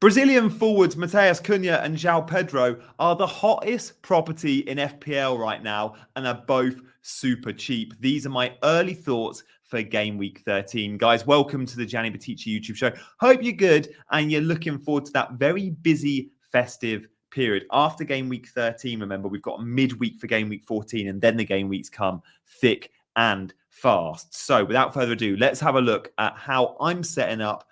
Brazilian forwards Matheus Cunha and João Pedro are the hottest property in FPL right now, and are both super cheap. These are my early thoughts for Game Week 13. Guys, welcome to the GW13 YouTube show. Hope you're good and you're looking forward to that very busy festive period. After Game Week 13, remember, we've got a midweek for Game Week 14, and then the game weeks come thick and fast. So without further ado, let's have a look at how I'm setting up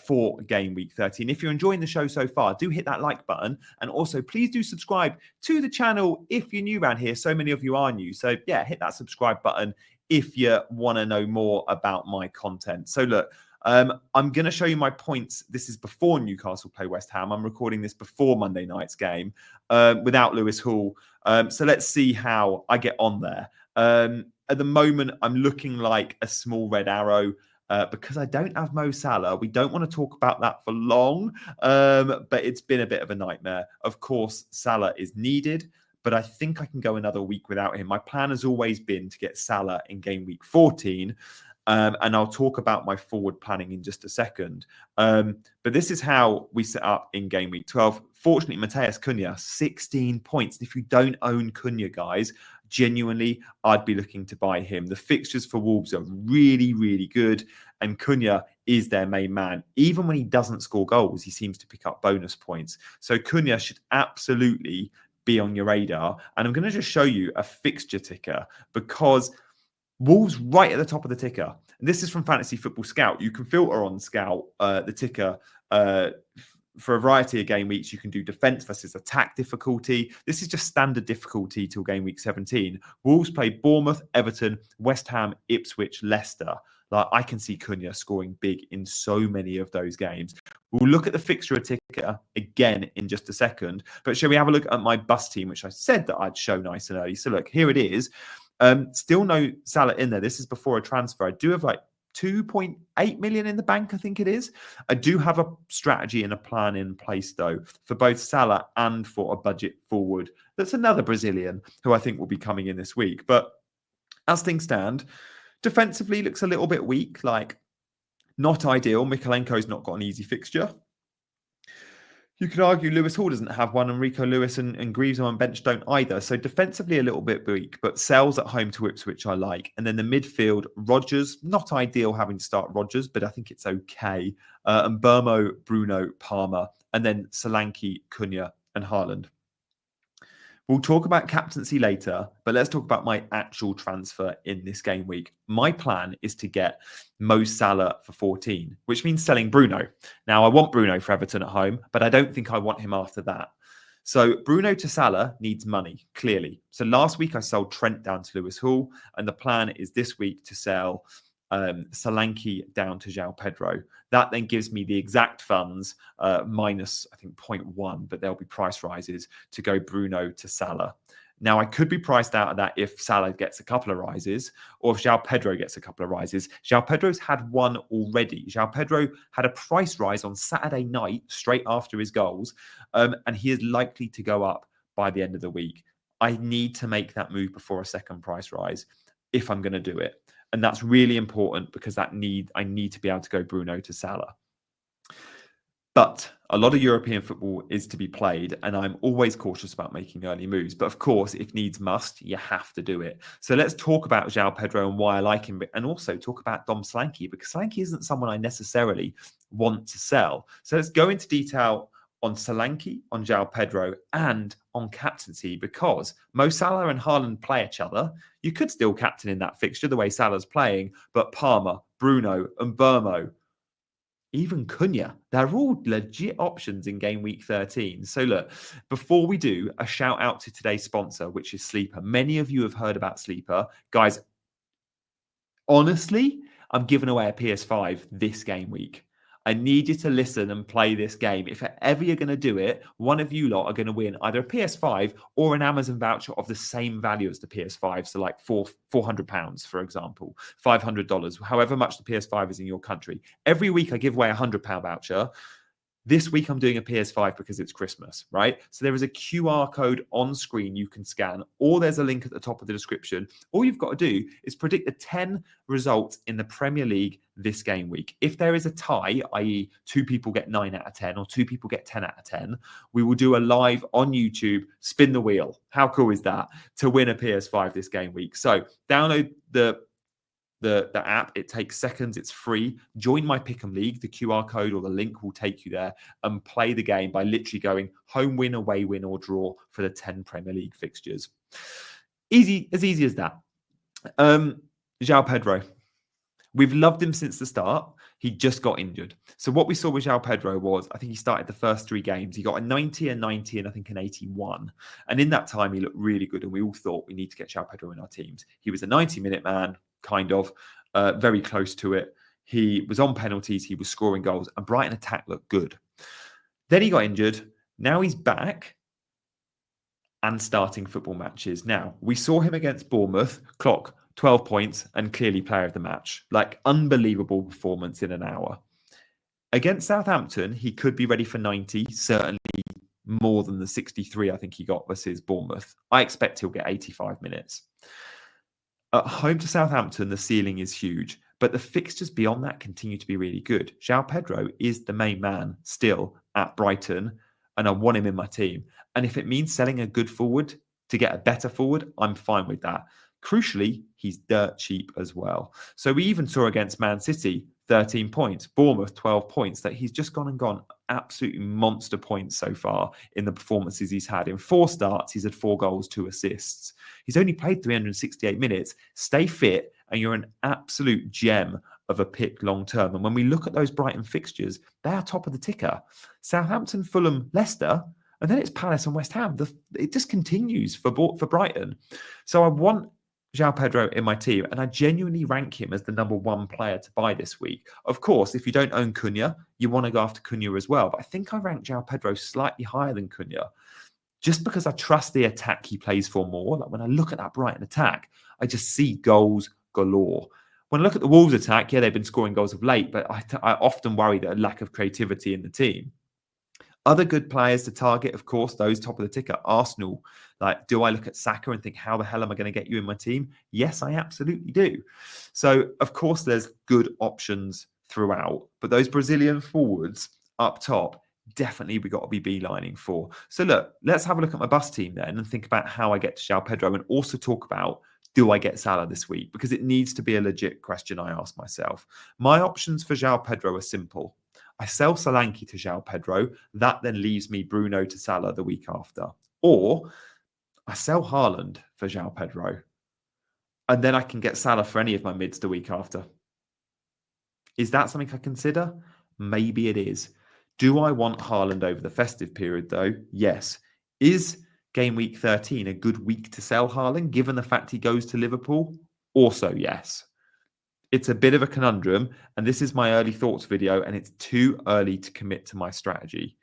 for Game Week 13. If you're enjoying the show so far, do hit that like button. And also, please do subscribe to the channel if you're new around here. So many of you are new. So yeah, hit that subscribe button if you want to know more about my content. So look, I'm going to show you my points. This is before Newcastle play West Ham. I'm recording this before Monday night's game without Lewis Hall. So let's see how I get on there. At the moment, I'm looking like a small red arrow. Because I don't have Mo Salah. We don't want to talk about that for long, but it's been a bit of a nightmare. Of course, Salah is needed, but I think I can go another week without him. My plan has always been to get Salah in Game Week 14, and I'll talk about my forward planning in just a second. But this is how we set up in Game Week 12. Fortunately, Matheus Cunha, 16 points. If you don't own Cunha, guys, genuinely, I'd be looking to buy him. The fixtures for Wolves are really, really good, and Cunha is their main man. Even when he doesn't score goals, he seems to pick up bonus points. So Cunha should absolutely be on your radar. And I'm going to just show you a fixture ticker, because Wolves right at the top of the ticker. And this is from Fantasy Football Scout. You can filter on Scout the ticker for a variety of game weeks. You can do defense versus attack difficulty. This is just standard difficulty till game week 17. Wolves play Bournemouth, Everton, West Ham, Ipswich, Leicester. Like, I can see Cunha scoring big in so many of those games. We'll look at the fixture ticker again in just a second. But shall we have a look at my bust team, which I said that I'd show nice and early. So look, here it is. Still no Salah in there. This is before a transfer. I do have like 2.8 million in the bank, I think it is. I do have a strategy and a plan in place, though, for both Salah and for a budget forward. That's another Brazilian who I think will be coming in this week. But as things stand, defensively looks a little bit weak, like not ideal. Mikalenko's not got an easy fixture. You could argue Lewis Hall doesn't have one, and Rico Lewis and Greaves on bench don't either. So defensively a little bit weak, but Sells at home to Ipswich I like. And then the midfield, Rodgers, not ideal having to start Rodgers, but I think it's okay. And Burmo, Bruno, Palmer, and then Solanke, Cunha, and Haaland. We'll talk about captaincy later, but let's talk about my actual transfer in this game week. My plan is to get Mo Salah for 14, which means selling Bruno. Now, I want Bruno for Everton at home, but I don't think I want him after that. So Bruno to Salah needs money, clearly. So last week I sold Trent down to Lewis Hall, and the plan is this week to sell Solanke down to João Pedro. That then gives me the exact funds minus, I think, 0.1, but there'll be price rises to go Bruno to Salah. Now, I could be priced out of that if Salah gets a couple of rises, or if João Pedro gets a couple of rises. João Pedro's had one already. João Pedro had a price rise on Saturday night, straight after his goals, and he is likely to go up by the end of the week. I need to make that move before a second price rise if I'm going to do it. And that's really important, because I need to be able to go Bruno to Salah. But a lot of European football is to be played, and I'm always cautious about making early moves. But of course, if needs must, you have to do it. So let's talk about João Pedro and why I like him, and also talk about Dom Solanke, because Solanke isn't someone I necessarily want to sell. So let's go into detail on Solanke, on João Pedro, and on captaincy, because Mo Salah and Haaland play each other. You could still captain in that fixture the way Salah's playing, but Palmer, Bruno, and Burmo, even Cunha, they're all legit options in game week 13. So look, before we do, a shout out to today's sponsor, which is Sleeper. Many of you have heard about Sleeper. Guys, honestly, I'm giving away a PS5 this game week. I need you to listen and play this game. If ever you're going to do it, one of you lot are going to win either a PS5 or an Amazon voucher of the same value as the PS5. So like £400, for example, $500, however much the PS5 is in your country. Every week I give away a £100 voucher. This week, I'm doing a PS5 because it's Christmas, right? So there is a QR code on screen you can scan, or there's a link at the top of the description. All you've got to do is predict the 10 results in the Premier League this game week. If there is a tie, i.e. 2 people get 9 out of 10 or 2 people get 10 out of 10, we will do a live on YouTube, spin the wheel. How cool is that? To win a PS5 this game week. So download the app. It takes seconds. It's free. Join my Pick'em League. The QR code or the link will take you there, and play the game by literally going home win, away win, or draw for the 10 Premier League fixtures. Easy as that. João Pedro. We've loved him since the start. He just got injured. So what we saw with João Pedro was, I think he started the first 3 games. He got a 90, a 90, and I think an 81. And in that time, he looked really good. And we all thought we need to get João Pedro in our teams. He was a 90-minute man, kind of, very close to it. He was on penalties. He was scoring goals. And Brighton attack looked good. Then he got injured. Now he's back and starting football matches. Now, we saw him against Bournemouth, clock 12 points, and clearly player of the match. Like, unbelievable performance in an hour. Against Southampton, he could be ready for 90, certainly more than the 63 I think he got versus Bournemouth. I expect he'll get 85 minutes. At home to Southampton, the ceiling is huge, but the fixtures beyond that continue to be really good. João Pedro is the main man still at Brighton, and I want him in my team. And if it means selling a good forward to get a better forward, I'm fine with that. Crucially, he's dirt cheap as well. So we even saw against Man City, 13 points, Bournemouth, 12 points, that he's just gone absolutely monster points so far in the performances he's had. In 4 starts, he's had 4 goals, 2 assists. He's only played 368 minutes. Stay fit, and you're an absolute gem of a pick long term. And when we look at those Brighton fixtures, they are top of the ticker. Southampton, Fulham, Leicester, and then it's Palace and West Ham. It just continues for Brighton. So I want João Pedro in my team, and I genuinely rank him as the number 1 player to buy this week. Of course, if you don't own Cunha, you want to go after Cunha as well. But I think I rank João Pedro slightly higher than Cunha, just because I trust the attack he plays for more. Like, when I look at that Brighton attack, I just see goals galore. When I look at the Wolves attack, yeah, they've been scoring goals of late, but I often worry that a lack of creativity in the team. Other good players to target, of course, those top of the ticker. Arsenal. Like, do I look at Saka and think, how the hell am I going to get you in my team? Yes, I absolutely do. So, of course, there's good options throughout. But those Brazilian forwards up top, definitely we got to be beelining for. So, look, let's have a look at my bus team then and think about how I get to João Pedro, and also talk about, do I get Salah this week? Because it needs to be a legit question I ask myself. My options for João Pedro are simple. I sell Solanke to João Pedro. That then leaves me Bruno to Salah the week after. Or I sell Haaland for João Pedro, and then I can get Salah for any of my mids the week after. Is that something I consider? Maybe it is. Do I want Haaland over the festive period, though? Yes. Is game week 13 a good week to sell Haaland, given the fact he goes to Liverpool? Also, yes. It's a bit of a conundrum, and this is my early thoughts video, and it's too early to commit to my strategy.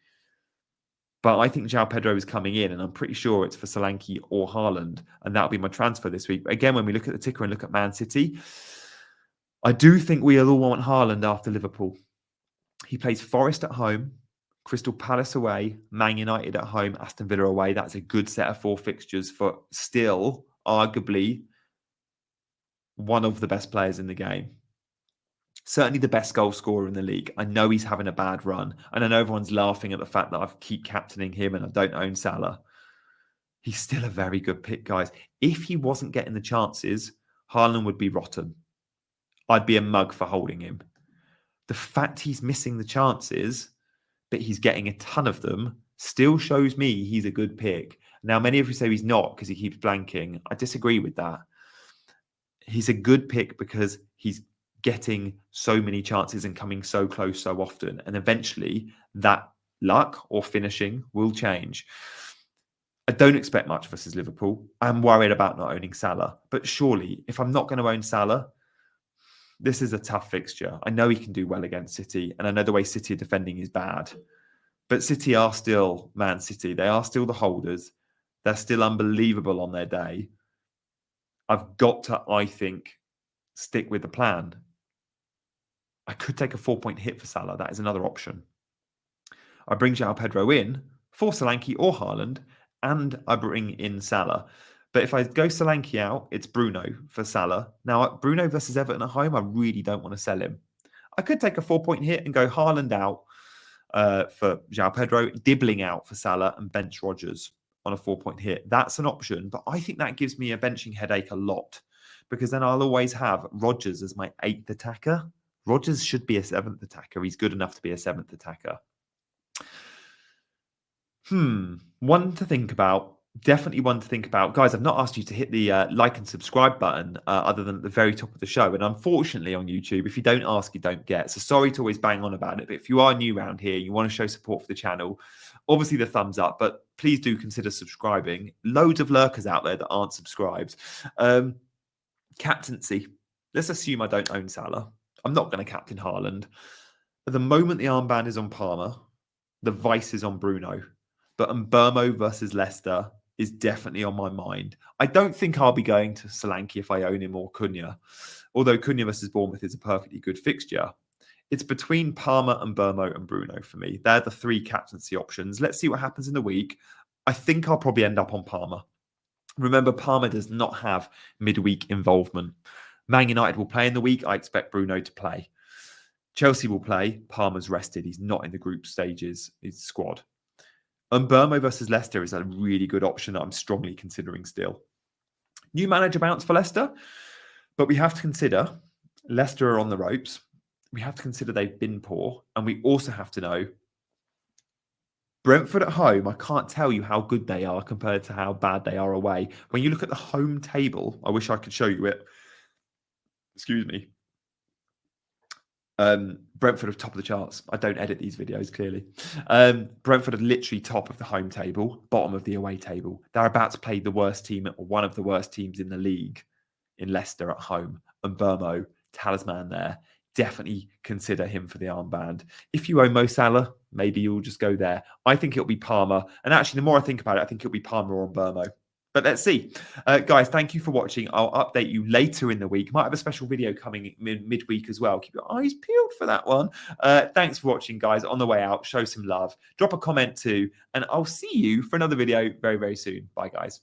But I think João Pedro is coming in, and I'm pretty sure it's for Solanke or Haaland, and that'll be my transfer this week. But again, when we look at the ticker and look at Man City, I do think we'll all want Haaland after Liverpool. He plays Forest at home, Crystal Palace away, Man United at home, Aston Villa away. That's a good set of 4 fixtures for still arguably one of the best players in the game. Certainly the best goal scorer in the league. I know he's having a bad run, and I know everyone's laughing at the fact that I keep captaining him and I don't own Salah. He's still a very good pick, guys. If he wasn't getting the chances, Haaland would be rotten. I'd be a mug for holding him. The fact he's missing the chances, but he's getting a ton of them, still shows me he's a good pick. Now, many of you say he's not because he keeps blanking. I disagree with that. He's a good pick because he's getting so many chances and coming so close so often. And eventually that luck or finishing will change. I don't expect much versus Liverpool. I'm worried about not owning Salah. But surely, if I'm not going to own Salah, this is a tough fixture. I know he can do well against City, and I know the way City are defending is bad. But City are still Man City. They are still the holders. They're still unbelievable on their day. I've got to, I think, stick with the plan. I could take a 4-point hit for Salah. That is another option. I bring João Pedro in for Solanke or Haaland, and I bring in Salah. But if I go Solanke out, it's Bruno for Salah. Now, Bruno versus Everton at home, I really don't want to sell him. I could take a 4-point hit and go Haaland out for João Pedro, Dibbling out for Salah, and bench Rodgers on a 4-point hit. That's an option, but I think that gives me a benching headache a lot because then I'll always have Rodgers as my 8th attacker. Rodgers should be a 7th attacker. He's good enough to be a 7th attacker. One to think about. Definitely one to think about. Guys, I've not asked you to hit the like and subscribe button other than at the very top of the show. And unfortunately on YouTube, if you don't ask, you don't get. So sorry to always bang on about it. But if you are new around here, you want to show support for the channel, obviously the thumbs up, but please do consider subscribing. Loads of lurkers out there that aren't subscribed. Captaincy. Let's assume I don't own Salah. I'm not going to captain Haaland. At the moment, the armband is on Palmer. The vice is on Bruno. But Mbeumo versus Leicester is definitely on my mind. I don't think I'll be going to Solanke if I own him or Cunha. Although Cunha versus Bournemouth is a perfectly good fixture. It's between Palmer and Mbeumo and Bruno for me. They're the 3 captaincy options. Let's see what happens in the week. I think I'll probably end up on Palmer. Remember, Palmer does not have midweek involvement. Man United will play in the week. I expect Bruno to play. Chelsea will play. Palmer's rested. He's not in the group stages. His squad. Mbeumo versus Leicester is a really good option that I'm strongly considering still. New manager bounce for Leicester, but we have to consider Leicester are on the ropes. We have to consider they've been poor, and we also have to know Brentford at home. I can't tell you how good they are compared to how bad they are away. When you look at the home table, I wish I could show you it. Excuse me. Brentford are top of the charts. I don't edit these videos, clearly. Brentford are literally top of the home table, bottom of the away table. They're about to play the worst team, or one of the worst teams in the league, in Leicester at home. And Mbeumo, talisman there. Definitely consider him for the armband. If you own Mo Salah, maybe you'll just go there. I think it'll be Palmer. And actually, the more I think about it, I think it'll be Palmer or Mbeumo. But let's see. Guys, thank you for watching. I'll update you later in the week. Might have a special video coming midweek as well. Keep your eyes peeled for that one. Thanks for watching, guys. On the way out, show some love. Drop a comment too. And I'll see you for another video very, very soon. Bye, guys.